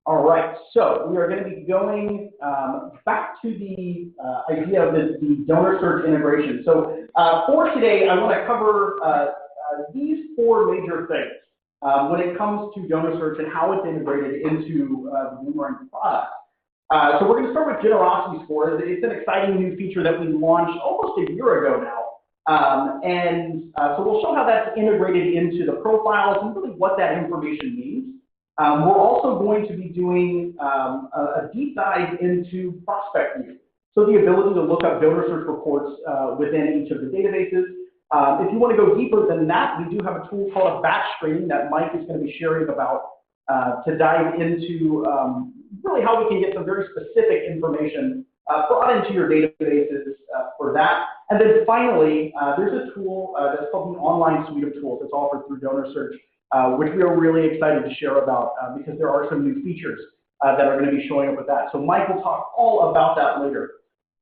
All right, so we are going to be going back to the idea of the donor search integration. So for today, I want to cover these four major things when it comes to donor search and how it's integrated into the Bloomerang product. So we're going to start with generosity scores. It's an exciting new feature that we launched almost a year ago now. So we'll show how that's integrated into the profiles and really what that information means. We're also going to be doing a deep dive into prospect view. So the ability to look up donor search reports within each of the databases. If you want to go deeper than that, we do have a tool called a batch screening that Mike is going to be sharing about to dive into really how we can get some very specific information brought into your databases for that. And then finally, there's a tool that's called the online suite of tools that's offered through DonorSearch, which we are really excited to share about because there are some new features that are going to be showing up with that. So Mike will talk all about that later.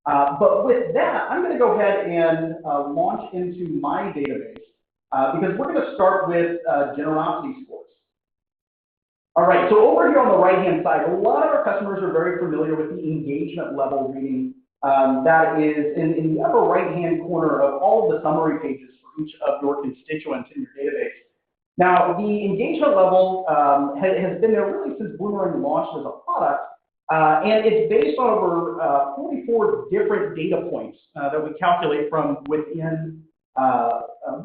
But with that, I'm going to go ahead and launch into my database because we're going to start with generosity scores. All right, so over here on the right-hand side, a lot of our customers are very familiar with the engagement level reading that is in the upper right-hand corner of all of the summary pages for each of your constituents in your database. Now, the engagement level has been there really since Bloomerang launched as a product, and it's based on over 44 different data points that we calculate from within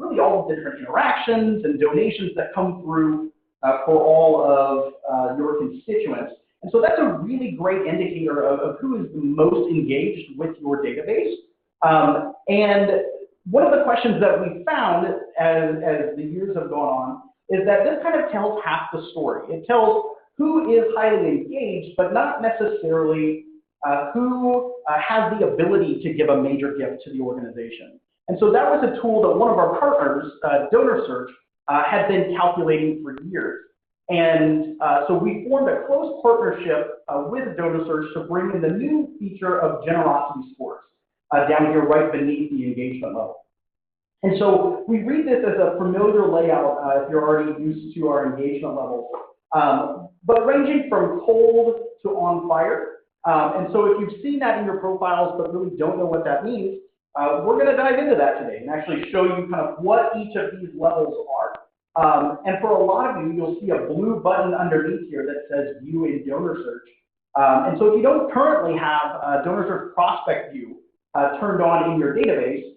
really all the different interactions and donations that come through for all of your constituents. And so that's a really great indicator of who is the most engaged with your database. And one of the questions that we found as the years have gone on is that this kind of tells half the story. It tells who is highly engaged, but not necessarily who has the ability to give a major gift to the organization. And so that was a tool that one of our partners, DonorSearch, had been calculating for years. And so we formed a close partnership with DonorSearch to bring in the new feature of generosity scores down here right beneath the engagement level. And so we read this as a familiar layout if you're already used to our engagement levels, but ranging from cold to on fire. And so if you've seen that in your profiles but really don't know what that means, we're going to dive into that today and actually show you kind of what each of these levels are. And for a lot of you, you'll see a blue button underneath here that says View in DonorSearch. And so if you don't currently have DonorSearch Prospect View turned on in your database,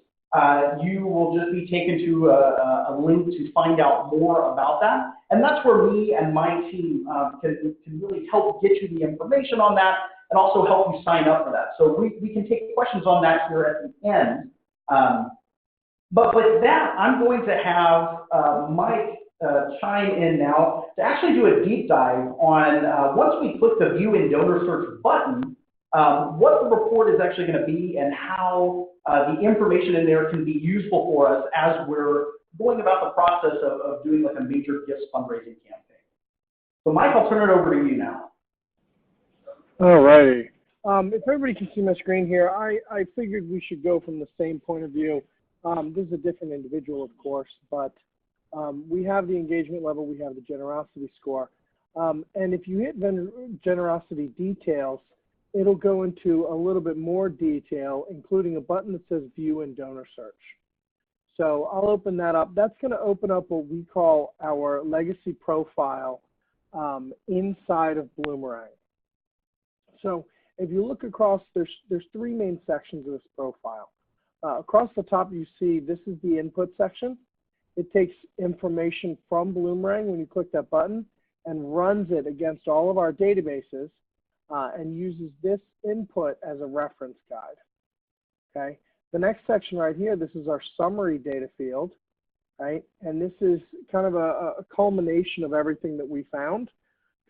you will just be taken to a link to find out more about that. And that's where me and my team can really help get you the information on that and also help you sign up for that. So we can take questions on that here at the end. But with that, I'm going to have Mike chime in now to actually do a deep dive on once we click the View in DonorSearch button, what the report is actually going to be and how the information in there can be useful for us as we're going about the process of doing like a major gifts fundraising campaign. So Mike, I'll turn it over to you now. All righty. If everybody can see my screen here, I figured we should go from the same point of view. This is a different individual, of course, but we have the engagement level, we have the generosity score. And if you hit generosity details, it'll go into a little bit more detail, including a button that says View in DonorSearch. So I'll open that up. That's going to open up what we call our legacy profile inside of Bloomerang. So if you look across, there's three main sections of this profile. Across the top, you see this is the input section. It takes information from Bloomerang when you click that button and runs it against all of our databases and uses this input as a reference guide. Okay. The next section right here, this is our summary data field, right? And this is kind of a culmination of everything that we found,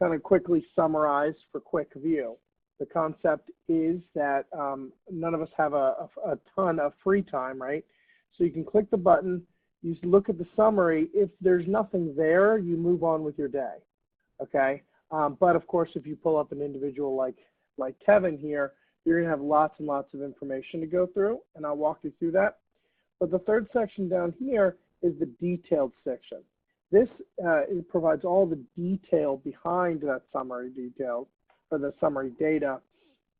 kind of quickly summarized for quick view. The concept is that none of us have a ton of free time, right? So you can click the button, you look at the summary. If there's nothing there, you move on with your day, okay? But of course, if you pull up an individual like Kevin here, you're gonna have lots and lots of information to go through, and I'll walk you through that. But the third section down here is the detailed section. This it provides all the detail behind that summary detail, or the summary data,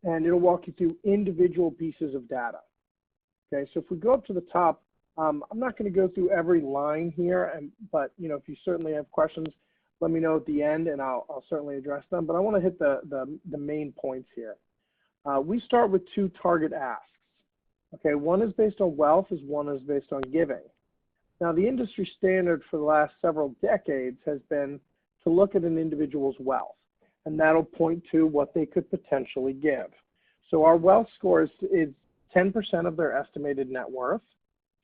and it'll walk you through individual pieces of data. Okay, so if we go up to the top, I'm not going to go through every line here, but if you certainly have questions, let me know at the end, and I'll certainly address them. But I want to hit the main points here. We start with 2 target asks. Okay, one is based on wealth, one is based on giving. Now, the industry standard for the last several decades has been to look at an individual's wealth, and that'll point to what they could potentially give. So our wealth score is 10% of their estimated net worth.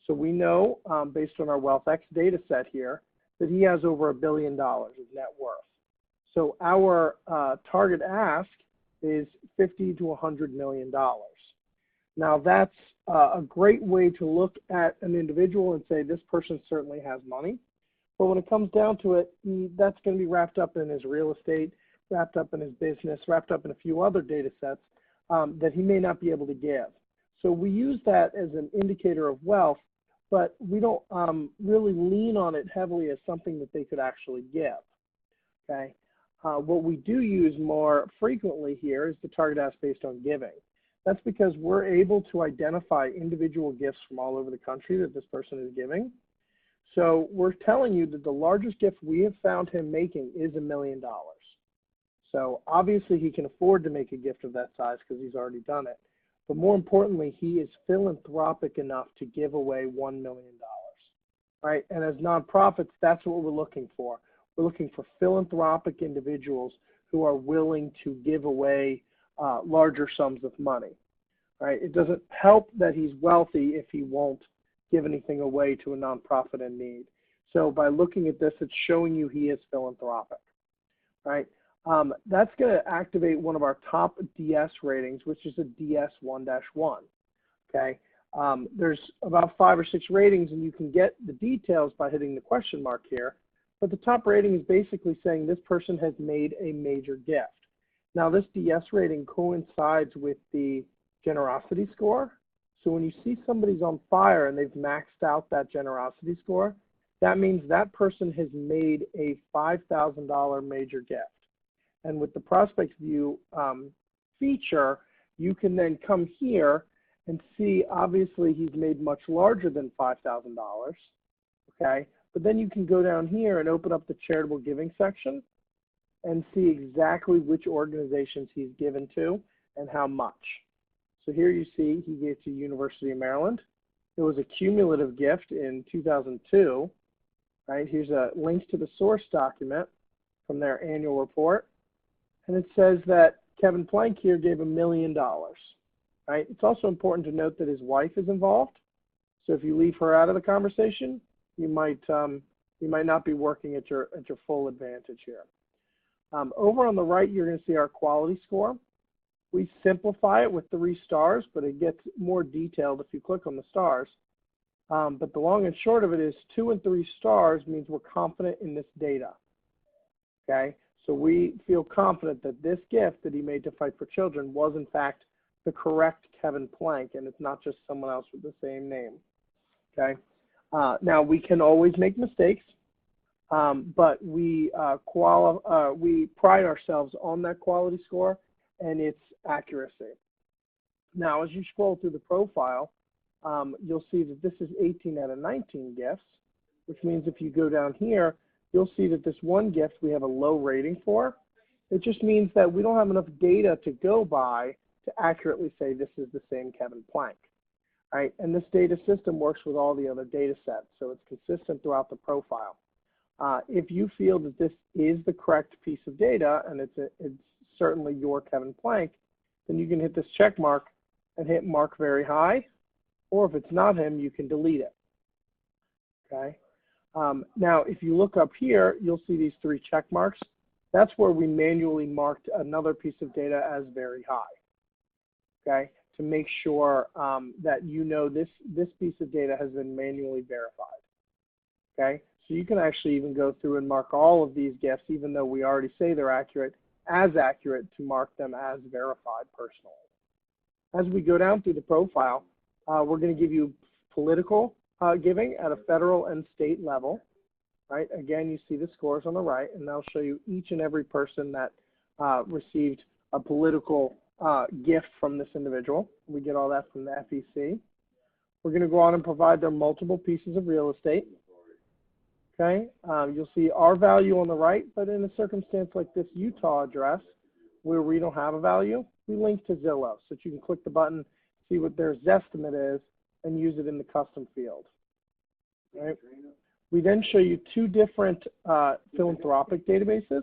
So we know, based on our WealthX data set here, that he has over $1 billion of net worth. So our target ask is $50 to $100 million. Now that's a great way to look at an individual and say this person certainly has money. But when it comes down to it, that's going to be wrapped up in his real estate, wrapped up in his business, wrapped up in a few other data sets that he may not be able to give. So we use that as an indicator of wealth, but we don't really lean on it heavily as something that they could actually give. Okay. What we do use more frequently here is the target ask based on giving. That's because we're able to identify individual gifts from all over the country that this person is giving. So we're telling you that the largest gift we have found him making is $1 million. So obviously he can afford to make a gift of that size because he's already done it. But more importantly, he is philanthropic enough to give away $1 million, right? And as nonprofits, that's what we're looking for. We're looking for philanthropic individuals who are willing to give away larger sums of money, right? It doesn't help that he's wealthy if he won't give anything away to a nonprofit in need. So by looking at this, it's showing you he is philanthropic, right? That's going to activate one of our top DS ratings, which is a DS1-1, okay? There's about 5 or 6 ratings, and you can get the details by hitting the question mark here. But the top rating is basically saying this person has made a major gift. Now, this DS rating coincides with the generosity score. So when you see somebody's on fire and they've maxed out that generosity score, that means that person has made a $5,000 major gift. And with the Prospect View feature, you can then come here and see, obviously, he's made much larger than $5,000, okay? But then you can go down here and open up the charitable giving section and see exactly which organizations he's given to and how much. So here you see he gave to University of Maryland. It was a cumulative gift in 2002, right? Here's a link to the source document from their annual report. And it says that Kevin Plank here gave $1 million, right? It's also important to note that his wife is involved. So if you leave her out of the conversation, you might not be working at your full advantage here. Over on the right, you're going to see our quality score. We simplify it with 3 stars, but it gets more detailed if you click on the stars. But the long and short of it is 2 and 3 stars means we're confident in this data. Okay, so we feel confident that this gift that he made to Fight for Children was in fact the correct Kevin Plank, and it's not just someone else with the same name. Okay, now we can always make mistakes, but we pride ourselves on that quality score and its accuracy. Now, as you scroll through the profile, you'll see that this is 18 out of 19 gifts, which means if you go down here, you'll see that this one gift we have a low rating for. It just means that we don't have enough data to go by to accurately say this is the same Kevin Plank, right? And this data system works with all the other data sets, so it's consistent throughout the profile. If you feel that this is the correct piece of data and it's certainly your Kevin Plank, then you can hit this check mark and hit mark very high, or if it's not him, you can delete it, okay? Now, if you look up here, you'll see these 3 check marks. That's where we manually marked another piece of data as very high, okay, to make sure that you know this piece of data has been manually verified, okay? So you can actually even go through and mark all of these gifts, even though we already say they're accurate, as accurate to mark them as verified personally. As we go down through the profile, we're going to give you political giving at a federal and state level. right? Again, you see the scores on the right, and they'll show you each and every person that received a political gift from this individual. We get all that from the FEC. We're going to go on and provide them multiple pieces of real estate. Okay, you'll see our value on the right, but in a circumstance like this Utah address, where we don't have a value, we link to Zillow, so that you can click the button, see what their Zestimate is, and use it in the custom field. Right. We then show you two different philanthropic databases.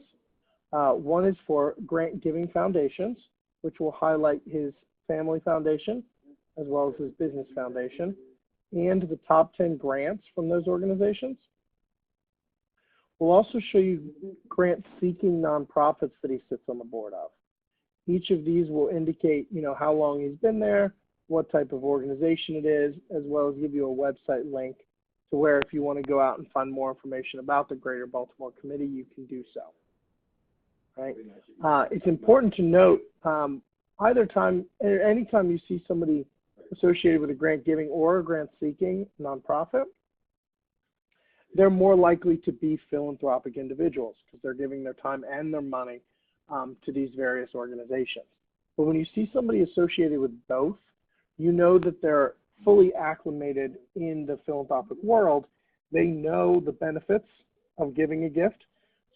One is for grant giving foundations, which will highlight his family foundation, as well as his business foundation, and the top 10 grants from those organizations. We'll also show you grant-seeking nonprofits that he sits on the board of. Each of these will indicate, how long he's been there, what type of organization it is, as well as give you a website link to where if you want to go out and find more information about the Greater Baltimore Committee, you can do so. Right? It's important to note, anytime you see somebody associated with a grant-giving or a grant-seeking nonprofit, they're more likely to be philanthropic individuals because they're giving their time and their money to these various organizations. But when you see somebody associated with both, you know that they're fully acclimated in the philanthropic world. They know the benefits of giving a gift.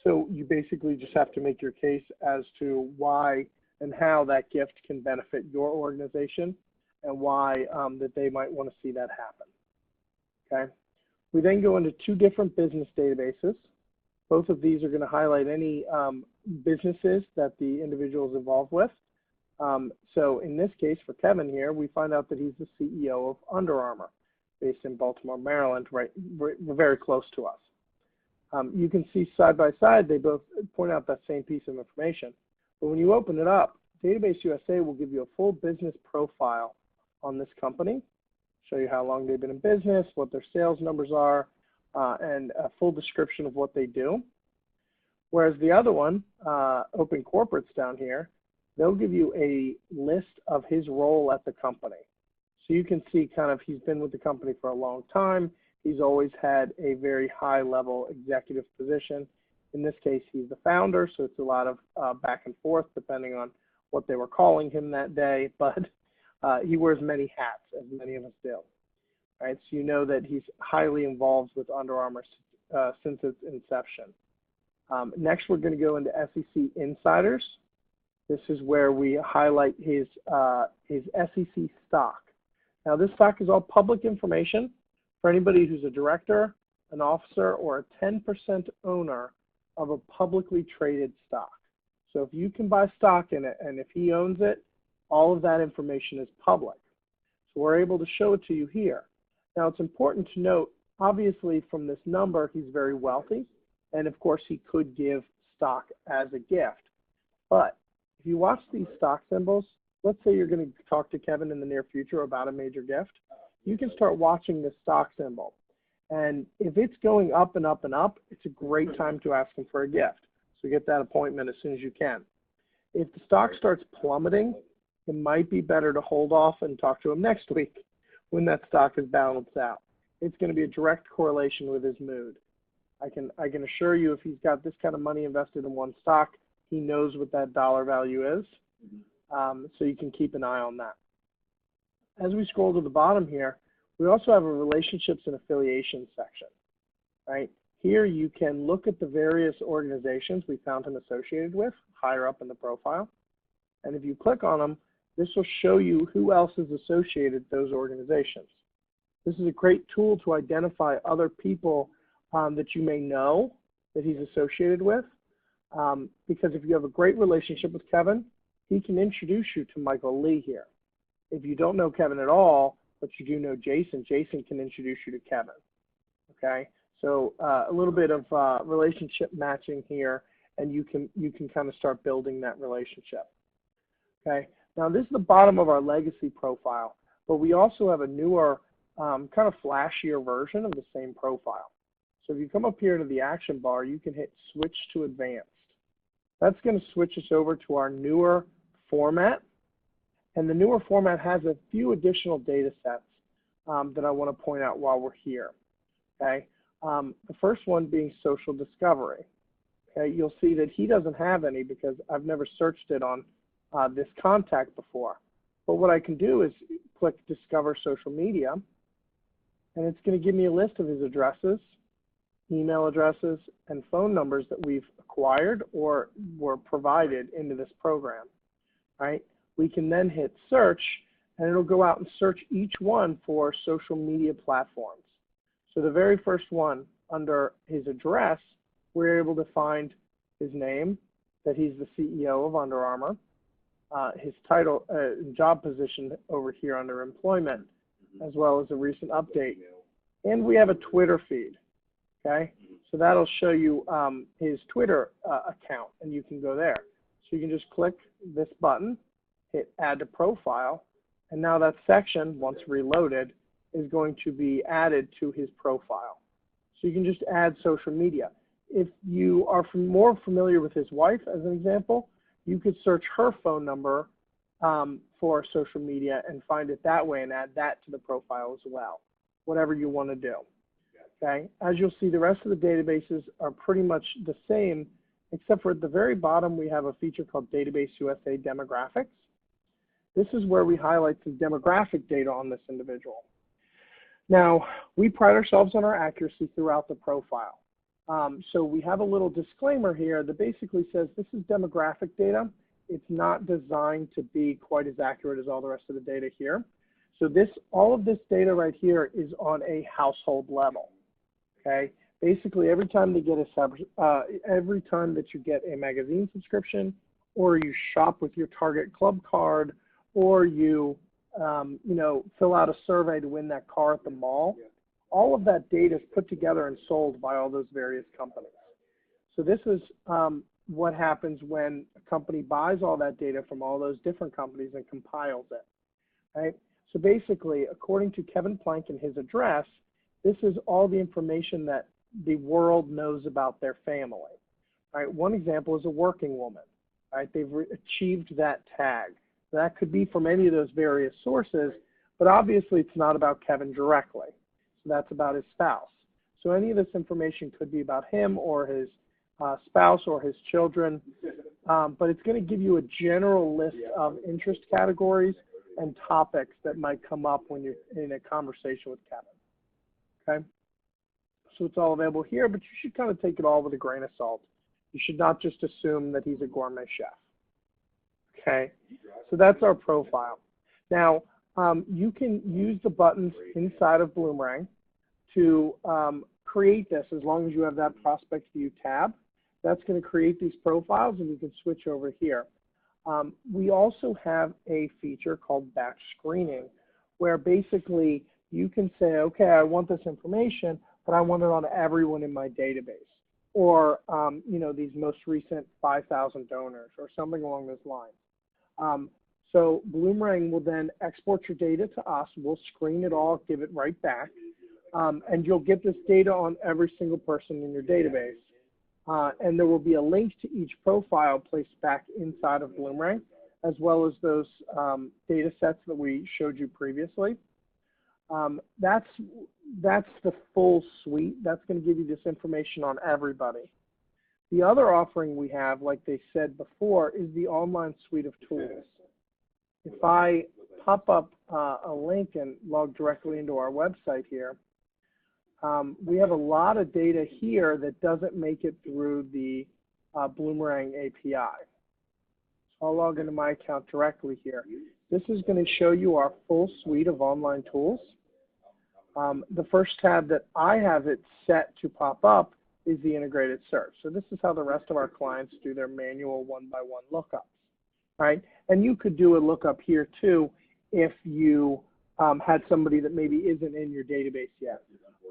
So you basically just have to make your case as to why and how that gift can benefit your organization and why that they might want to see that happen. Okay. We then go into two different business databases. Both of these are going to highlight any businesses that the individual is involved with. So in this case, for Kevin here, we find out that he's the CEO of Under Armour, based in Baltimore, Maryland, right, very close to us. You can see side by side, they both point out that same piece of information. But when you open it up, Database USA will give you a full business profile on this company, show you how long they've been in business, what their sales numbers are, and a full description of what they do. Whereas the other one, Open Corporates down here, they'll give you a list of his role at the company. So you can see kind of he's been with the company for a long time. He's always had a very high level executive position. In this case, he's the founder, so it's a lot of back and forth depending on what they were calling him that day, but he wears many hats, as many of us do. All right, so you know that he's highly involved with Under Armour since its inception. Next, we're going to go into SEC Insiders. This is where we highlight his SEC stock. Now, this stock is all public information for anybody who's a director, an officer, or a 10% owner of a publicly traded stock. So if you can buy stock in it, and if he owns it, all of that information is public. So we're able to show it to you here. Now, it's important to note, obviously, from this number, he's very wealthy, and of course, he could give stock as a gift. But if you watch these stock symbols, let's say you're going to talk to Kevin in the near future about a major gift, you can start watching this stock symbol. And if it's going up and up and up, it's a great time to ask him for a gift. So get that appointment as soon as you can. If the stock starts plummeting, it might be better to hold off and talk to him next week when that stock is balanced out. It's going to be a direct correlation with his mood. I can assure you, if he's got this kind of money invested in one stock, he knows what that dollar value is. So you can keep an eye on that. As we scroll to the bottom here, we also have a relationships and affiliations section, right? Here you can look at the various organizations we found him associated with higher up in the profile. And if you click on them, this will show you who else is associated with those organizations. This is a great tool to identify other people that you may know that he's associated with. Because if you have a great relationship with Kevin, he can introduce you to Michael Lee here. If you don't know Kevin at all, but you do know Jason, Jason can introduce you to Kevin, okay? So a little bit of relationship matching here, and you can kind of start building that relationship, okay? Now this is the bottom of our legacy profile, but we also have a newer, kind of flashier version of the same profile. So if you come up here to the action bar, you can hit switch to advanced. That's going to switch us over to our newer format. And the newer format has a few additional data sets that I want to point out while we're here. Okay, The first one being social discovery. Okay, you'll see that he doesn't have any because I've never searched it on this contact before. But what I can do is click Discover Social Media, and it's going to give me a list of his addresses, email addresses, and phone numbers that we've acquired or were provided into this program, right? We can then hit search, and it'll go out and search each one for social media platforms. So the very first one, under his address, we're able to find his name, that he's the CEO of Under Armour, his title, job position over here under employment, as well as a recent update. And we have a Twitter feed, okay? So that'll show you his Twitter account, and you can go there. So you can just click this button, hit Add to Profile, and now that section, once reloaded, is going to be added to his profile. So you can just add social media. If you are more familiar with his wife, as an example, you could search her phone number for social media and find it that way and add that to the profile as well, whatever you want to do. Okay. As you'll see, the rest of the databases are pretty much the same, except for at the very bottom, we have a feature called Database USA Demographics. This is where we highlight some demographic data on this individual. Now, we pride ourselves on our accuracy throughout the profile. So we have a little disclaimer here that basically says this is demographic data. It's not designed to be quite as accurate as all the rest of the data here. So all of this data right here is on a household level. Okay. Basically, every time that you get a magazine subscription, or you shop with your Target Club card, or you fill out a survey to win that car at the mall, all of that data is put together and sold by all those various companies. So this is what happens when a company buys all that data from all those different companies and compiles it, right? So basically, according to Kevin Plank and his address, this is all the information that the world knows about their family, right? One example is a working woman, right? They've achieved that tag. That could be from any of those various sources, but obviously it's not about Kevin directly. So that's about his spouse. So any of this information could be about him or his spouse or his children, but it's going to give you a general list of interest categories and topics that might come up when you're in a conversation with Kevin. Okay? So it's all available here, but you should kind of take it all with a grain of salt. You should not just assume that he's a gourmet chef. Okay, so that's our profile. Now, you can use the buttons inside of Bloomerang to create this as long as you have that Prospect View tab. That's going to create these profiles, and you can switch over here. We also have a feature called batch screening, where basically you can say, okay, I want this information, but I want it on everyone in my database, or these most recent 5,000 donors, or something along those lines. So Bloomerang will then export your data to us. We'll screen it all, give it right back, and you'll get this data on every single person in your database. And there will be a link to each profile placed back inside of Bloomerang, as well as those data sets that we showed you previously. That's the full suite. That's going to give you this information on everybody. The other offering we have, like they said before, is the online suite of tools. If I pop up a link and log directly into our website here, we have a lot of data here that doesn't make it through the Bloomerang API. So I'll log into my account directly here. This is going to show you our full suite of online tools. The first tab that I have it set to pop up is the integrated search. So this is how the rest of our clients do their manual one-by-one lookups, right? And you could do a lookup here too if you had somebody that maybe isn't in your database yet,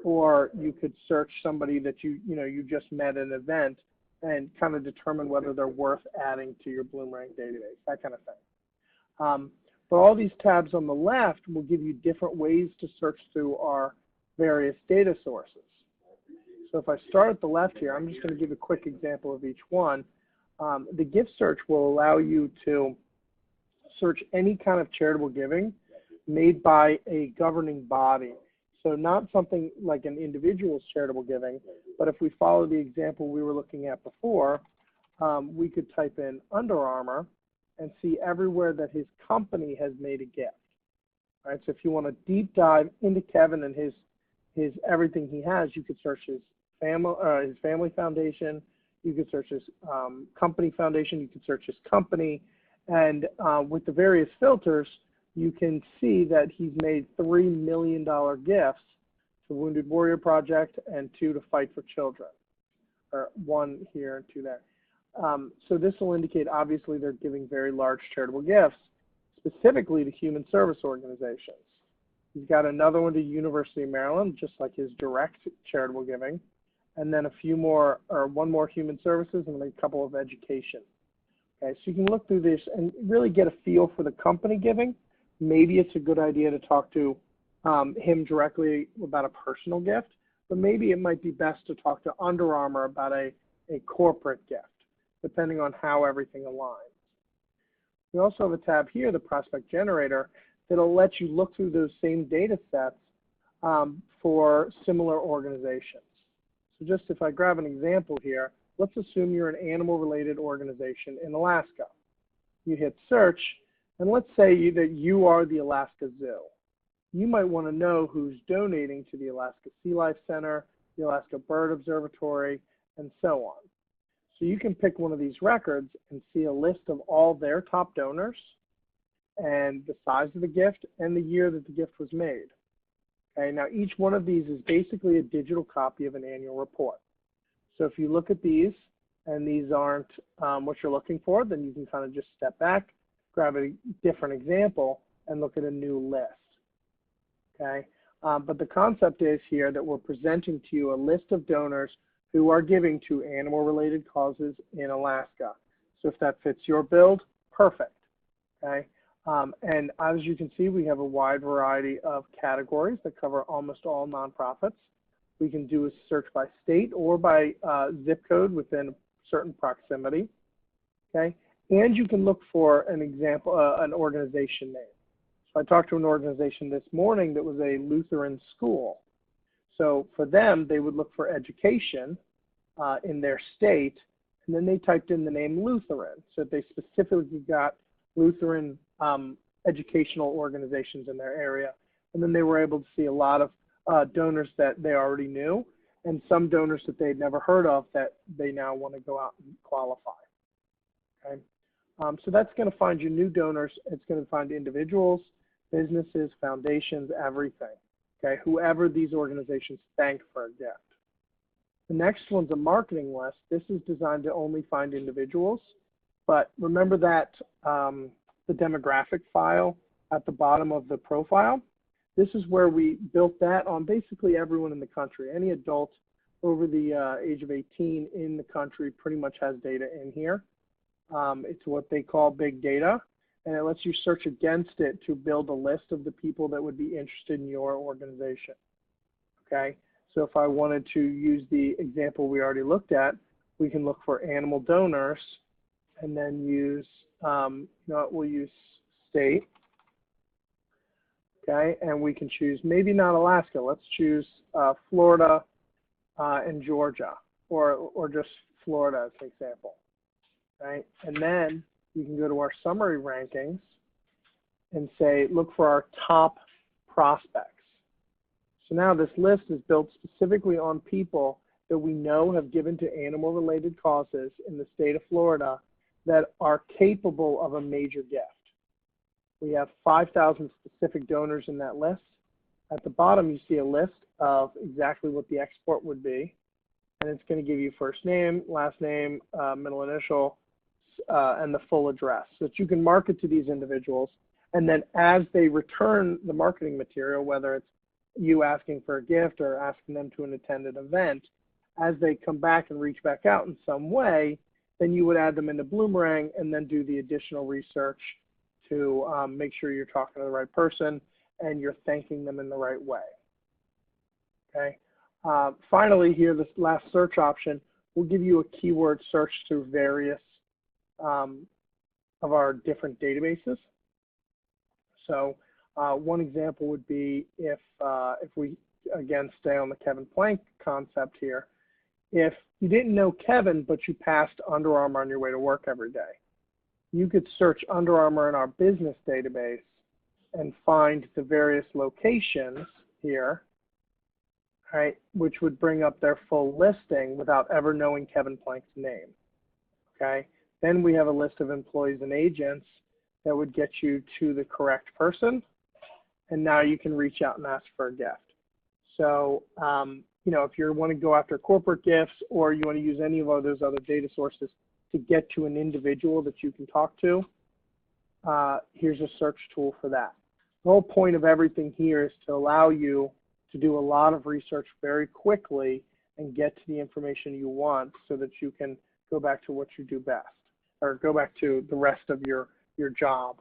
or you could search somebody that you just met at an event and kind of determine whether they're worth adding to your Bloomerang database, that kind of thing. But all these tabs on the left will give you different ways to search through our various data sources. So if I start at the left here, I'm just going to give a quick example of each one. The gift search will allow you to search any kind of charitable giving made by a governing body. So not something like an individual's charitable giving, but if we follow the example we were looking at before, we could type in Under Armour and see everywhere that his company has made a gift. All right, so if you want to deep dive into Kevin and his everything he has, you could search his family foundation, you could search his company foundation, you could search his company, and with the various filters, you can see that he's made $3 million gifts to Wounded Warrior Project and 2 to Fight for Children, or 1 here and 2 there. So this will indicate, obviously, they're giving very large charitable gifts, specifically to human service organizations. He's got another one to University of Maryland, just like his direct charitable giving, and then a few more, or 1 more human services, and then a couple of education. Okay, so you can look through this and really get a feel for the company giving. Maybe it's a good idea to talk to him directly about a personal gift, but maybe it might be best to talk to Under Armour about a corporate gift, depending on how everything aligns. We also have a tab here, the Prospect Generator, that'll let you look through those same data sets for similar organizations. So just if I grab an example here, let's assume you're an animal-related organization in Alaska. You hit search, and let's say that you are the Alaska Zoo. You might want to know who's donating to the Alaska Sea Life Center, the Alaska Bird Observatory, and so on. So you can pick one of these records and see a list of all their top donors and the size of the gift and the year that the gift was made. Okay, now each one of these is basically a digital copy of an annual report. So if you look at these and these aren't what you're looking for, then you can kind of just step back, grab a different example, and look at a new list. Okay, but the concept is here that we're presenting to you a list of donors who are giving to animal-related causes in Alaska. So if that fits your build, perfect. Okay, and as you can see, we have a wide variety of categories that cover almost all nonprofits. We can do a search by state or by zip code within a certain proximity. Okay, and you can look for an example, an organization name. So I talked to an organization this morning that was a Lutheran school. So for them, they would look for education in their state, and then they typed in the name Lutheran. So they specifically got Lutheran educational organizations in their area. And then they were able to see a lot of donors that they already knew, and some donors that they'd never heard of that they now want to go out and qualify. Okay? So that's going to find you new donors. It's going to find individuals, businesses, foundations, everything. Okay, whoever these organizations thank for a gift. The next one's a marketing list. This is designed to only find individuals, but remember that the demographic file at the bottom of the profile, this is where we built that on basically everyone in the country. Any adult over the age of 18 in the country pretty much has data in here. It's what they call big data, and it lets you search against it to build a list of the people that would be interested in your organization. Okay, so if I wanted to use the example we already looked at, we can look for animal donors and then use, we'll use state. Okay, and we can choose maybe not Alaska. Let's choose Florida and Georgia, or just Florida as an example. Right, and then you can go to our summary rankings and say, look for our top prospects. So now this list is built specifically on people that we know have given to animal-related causes in the state of Florida that are capable of a major gift. We have 5,000 specific donors in that list. At the bottom, you see a list of exactly what the export would be, and it's going to give you first name, last name, middle initial, and the full address, so that you can market to these individuals. And then as they return the marketing material, whether it's you asking for a gift or asking them to attend an event, as they come back and reach back out in some way, then you would add them into Bloomerang and then do the additional research to make sure you're talking to the right person and you're thanking them in the right way. Okay. Finally here, this last search option will give you a keyword search through various of our different databases. So one example would be if we again, stay on the Kevin Plank concept here. If you didn't know Kevin, but you passed Under Armour on your way to work every day, you could search Under Armour in our business database and find the various locations here, right, which would bring up their full listing without ever knowing Kevin Plank's name, okay? Then we have a list of employees and agents that would get you to the correct person, and now you can reach out and ask for a gift. So, you know, if you want to go after corporate gifts or you want to use any of those other data sources to get to an individual that you can talk to, here's a search tool for that. The whole point of everything here is to allow you to do a lot of research very quickly and get to the information you want so that you can go back to what you do best, or go back to the rest of your job,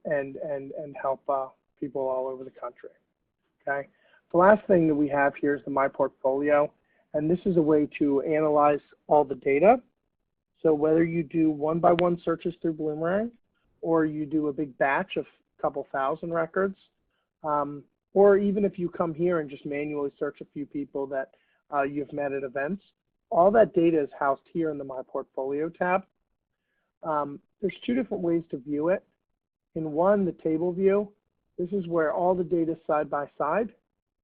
and help people all over the country, okay? The last thing that we have here is the My Portfolio, and this is a way to analyze all the data. So whether you do one-by-one searches through Bloomerang, or you do a big batch of a couple thousand records, or even if you come here and just manually search a few people that you've met at events, all that data is housed here in the My Portfolio tab. There's two different ways to view it. In one, the table view, this is where all the data is side by side,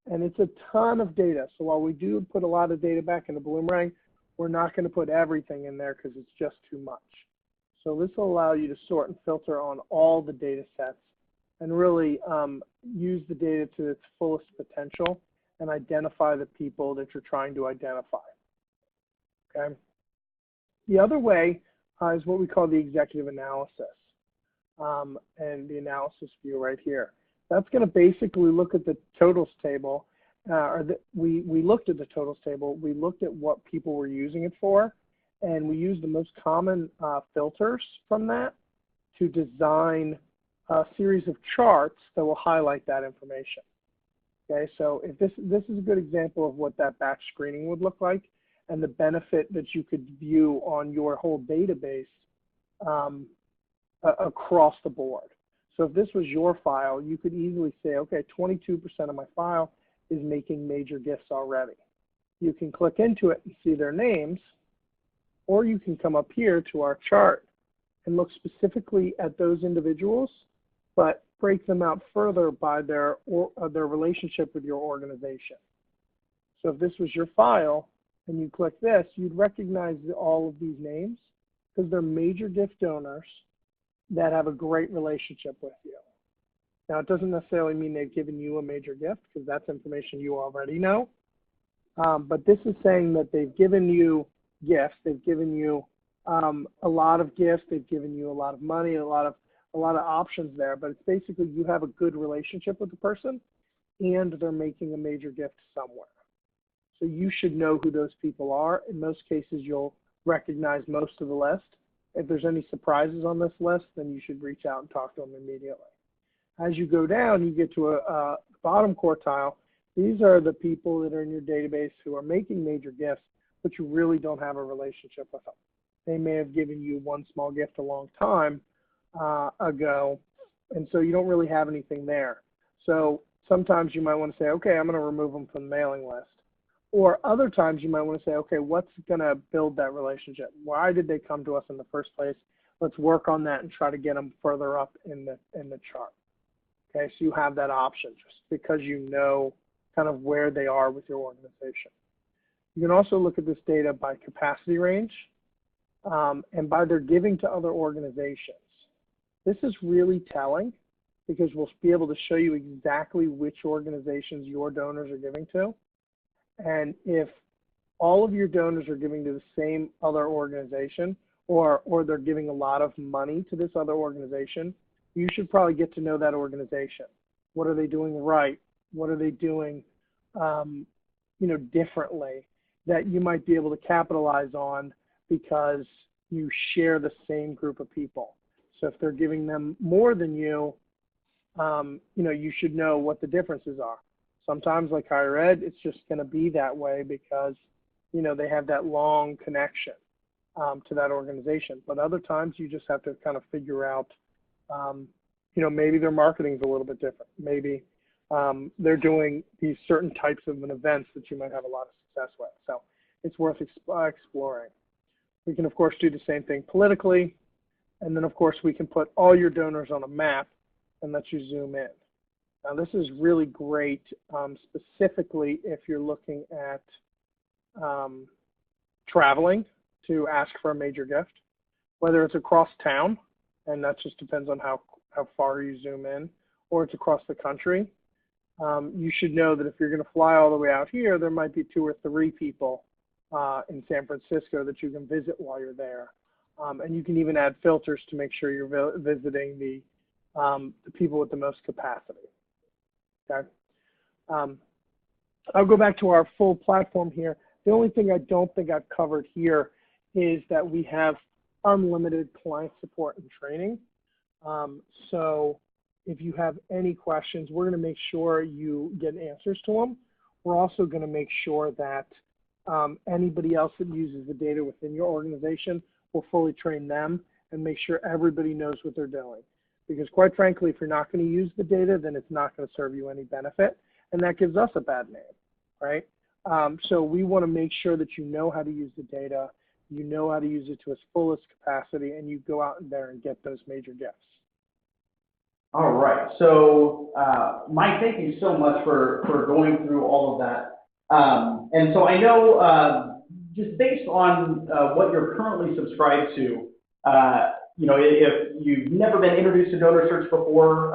and it's a ton of data. So while we do put a lot of data back into Bloomerang, we're not going to put everything in there because it's just too much. So this will allow you to sort and filter on all the data sets and really use the data to its fullest potential and identify the people that you're trying to identify, okay? The other way is what we call the executive analysis, and the analysis view right here. That's going to basically look at the totals table, we looked at the totals table, we looked at what people were using it for, and we used the most common filters from that to design a series of charts that will highlight that information. Okay, so if this is a good example of what that batch screening would look like, and the benefit that you could view on your whole database across the board. So if this was your file, you could easily say, okay, 22% of my file is making major gifts already. You can click into it and see their names, or you can come up here to our chart and look specifically at those individuals, but break them out further by their relationship with your organization. So if this was your file and you click this, you'd recognize all of these names because they're major gift donors that have a great relationship with you. Now, it doesn't necessarily mean they've given you a major gift because that's information you already know. But this is saying that they've given you gifts, they've given you a lot of gifts, they've given you a lot of money, a lot of options there, but it's basically you have a good relationship with the person and they're making a major gift somewhere. So you should know who those people are. In most cases, you'll recognize most of the list. If there's any surprises on this list, then you should reach out and talk to them immediately. As you go down, you get to a bottom quartile. These are the people that are in your database who are making major gifts, but you really don't have a relationship with them. They may have given you one small gift a long time ago, and so you don't really have anything there. So sometimes you might want to say, okay, I'm going to remove them from the mailing list. Or other times you might want to say, okay, what's going to build that relationship? Why did they come to us in the first place? Let's work on that and try to get them further up in the chart. Okay, so you have that option just because you know kind of where they are with your organization. You can also look at this data by capacity range and by their giving to other organizations. This is really telling because we'll be able to show you exactly which organizations your donors are giving to. And if all of your donors are giving to the same other organization, or they're giving a lot of money to this other organization, you should probably get to know that organization. What are they doing right? What are they doing, differently that you might be able to capitalize on because you share the same group of people? So if they're giving them more than you, you should know what the differences are. Sometimes, like higher ed, it's just going to be that way because, they have that long connection to that organization. But other times, you just have to kind of figure out, maybe their marketing is a little bit different. Maybe they're doing these certain types of events that you might have a lot of success with. So it's worth exploring. We can, of course, do the same thing politically. And then, of course, we can put all your donors on a map and let you zoom in. Now, this is really great, specifically if you're looking at traveling to ask for a major gift, whether it's across town, and that just depends on how far you zoom in, or it's across the country. You should know that if you're going to fly all the way out here, there might be 2 or 3 people in San Francisco that you can visit while you're there. And you can even add filters to make sure you're visiting the people with the most capacity. Okay. I'll go back to our full platform here. The only thing I don't think I've covered here is that we have unlimited client support and training. So if you have any questions, we're going to make sure you get answers to them. We're also going to make sure that anybody else that uses the data within your organization will fully train them and make sure everybody knows what they're doing. Because quite frankly, if you're not going to use the data, then it's not going to serve you any benefit. And that gives us a bad name, right? So we want to make sure that you know how to use the data, you know how to use it to its fullest capacity, and you go out there and get those major gifts. All right. So, Mike, thank you so much for going through all of that. And so I know just based on what you're currently subscribed to, you know, if you've never been introduced to DonorSearch before,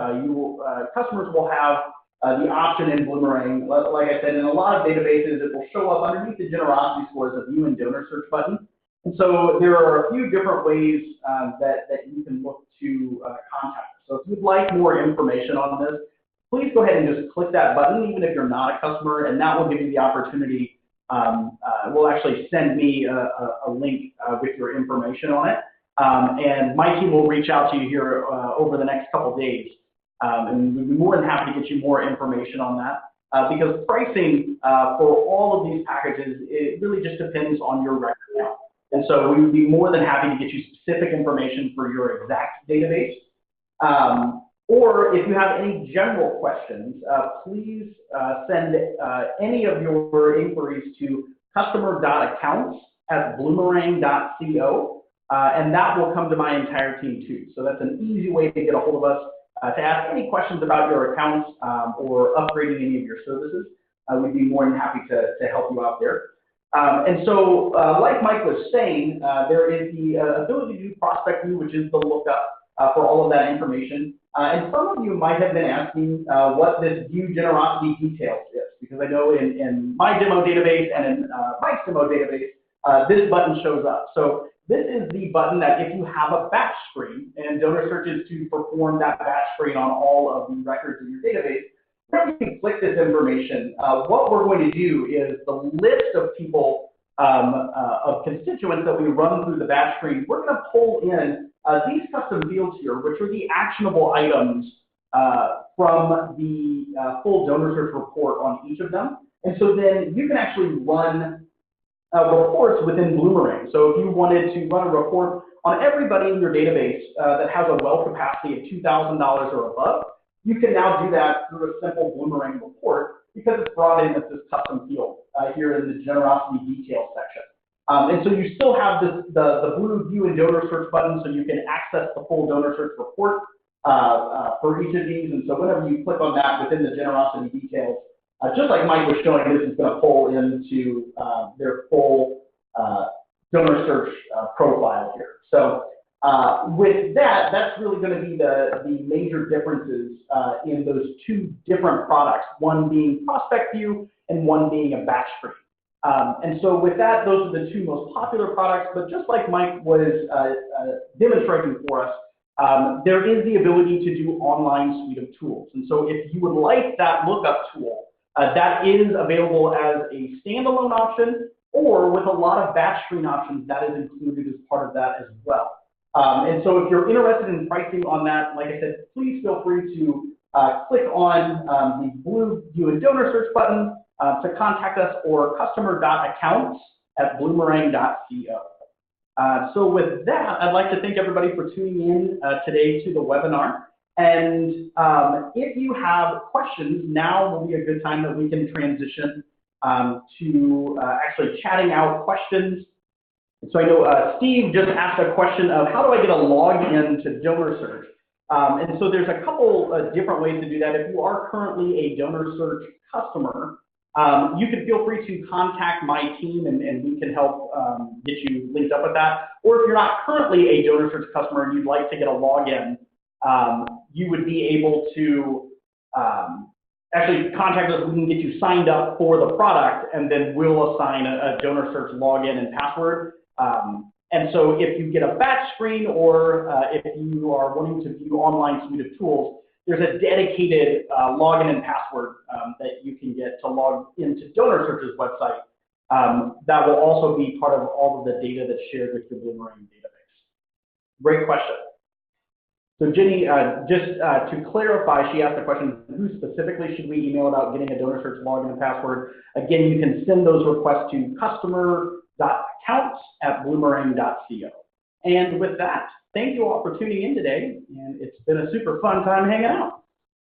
customers will have the option in Bloomerang. Like I said, in a lot of databases, it will show up underneath the generosity scores of View and DonorSearch button. And so there are a few different ways that you can look to contact us. So if you'd like more information on this, please go ahead and just click that button, even if you're not a customer, and that will give you the opportunity. Will actually send me a link with your information on it. And my team will reach out to you here over the next couple days. And we'd be more than happy to get you more information on that. Because pricing for all of these packages, it really just depends on your record count. And so we would be more than happy to get you specific information for your exact database. Or if you have any general questions, please send any of your inquiries to customer.accounts@bloomerang.co, and that will come to my entire team too. So that's an easy way to get a hold of us to ask any questions about your accounts or upgrading any of your services. We'd be more than happy to help you out there. And so, like Mike was saying, there is the ability to do prospect view, which is the lookup for all of that information. And some of you might have been asking what this view generosity details is, because I know in my demo database and in Mike's demo database, this button shows up. So this is the button that if you have a batch screen, and DonorSearch is to perform that batch screen on all of the records in your database, when you click this information, what we're going to do is the list of people, of constituents that we run through the batch screen, we're going to pull in these custom fields here, which are the actionable items from the full DonorSearch report on each of them. And so then you can actually run reports within Bloomerang. So if you wanted to run a report on everybody in your database that has a well capacity of $2,000 or above, you can now do that through a simple Bloomerang report because it's brought in as this custom field here in the generosity details section. And so you still have this, the blue View and DonorSearch button, so you can access the full DonorSearch report for each of these. And so whenever you click on that within the generosity details, just like Mike was showing, this is going to pull into their full DonorSearch profile here. So with that, that's really going to be the major differences in those two different products, one being Prospect View and one being a batch screen. And so with that, those are the two most popular products, but just like Mike was demonstrating for us, there is the ability to do online suite of tools. And so if you would like that lookup tool, that is available as a standalone option, or with a lot of batch screen options, that is included as part of that as well. And so if you're interested in pricing on that, like I said, please feel free to click on the blue View and DonorSearch button to contact us, or customer.accounts@bloomerang.co. So with that, I'd like to thank everybody for tuning in today to the webinar. And if you have questions, now will be a good time that we can transition to actually chatting out questions. So I know Steve just asked a question of how do I get a login to DonorSearch? And so there's a couple different ways to do that. If you are currently a DonorSearch customer, you can feel free to contact my team and we can help get you linked up with that. Or if you're not currently a DonorSearch customer and you'd like to get a login, you would be able to actually contact us. We can get you signed up for the product, and then we'll assign a DonorSearch login and password. And so if you get a batch screen or if you are wanting to view online suite of tools, there's a dedicated login and password that you can get to log into DonorSearch's website. That will also be part of all of the data that's shared with your Bloomerang database. Great question. So Jenny, just to clarify, she asked the question, who specifically should we email about getting a DonorSearch login and password? Again, you can send those requests to customer.accounts@bloomerang.co. And with that, thank you all for tuning in today, and it's been a super fun time hanging out.